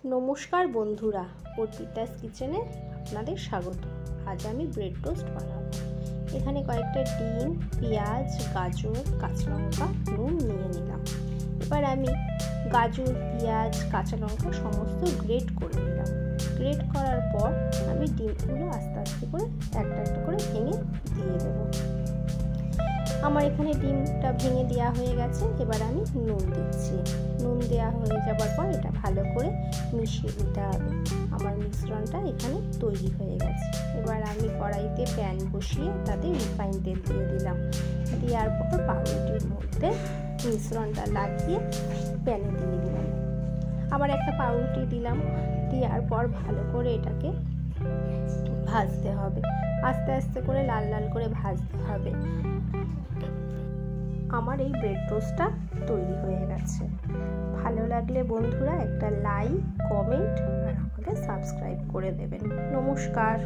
নমস্কার বন্ধুরা, অর্পিতাস কিচেনে আপনাদের স্বাগত। আজ আমি ব্রেড টোস্ট বানাবো। এখানে কয়েকটা ডিম, পেঁয়াজ, গাজর, কাঁচা লঙ্কা, নুন নিয়ে নিলাম। এবার আমি গাজর, পেঁয়াজ, কাঁচা লঙ্কা সমস্ত গ্রেট করে নিলাম। গ্রেট করার পর আমি ডিমগুলো আস্তে আস্তে করে একটা একটা করে ভেঙে দিয়ে দেবো। আমার এখানে ডিমটা ভেঙে দেওয়া হয়ে গেছে। এবার আমি নুন দিচ্ছি। নুন দেওয়া হয়ে যাবার পর এটা ভালো করে মিশিয়ে দিতে হবে। আমার মিশ্রণটা এখানে তৈরি হয়ে গেছে। এবার আমি কড়াইতে প্যান বসিয়ে তাতে রিফাইন তেল দিয়ে দিলাম। দেওয়ার পর পাউরুটির মধ্যে মিশ্রণটা লাগিয়ে প্যানে দিয়ে দিলাম। আবার একটা পাউরুটি দিলাম। দেওয়ার পর ভালো করে এটাকে ভাজতে হবে। আস্তে আস্তে করে লাল লাল করে ভাজতে হবে। আমার এই ব্রেড টোস্টটা তৈরি হয়ে গেছে। ভালো লাগলে বন্ধুরা একটা লাইক, কমেন্ট আর আমাকে সাবস্ক্রাইব করে দেবেন। নমস্কার।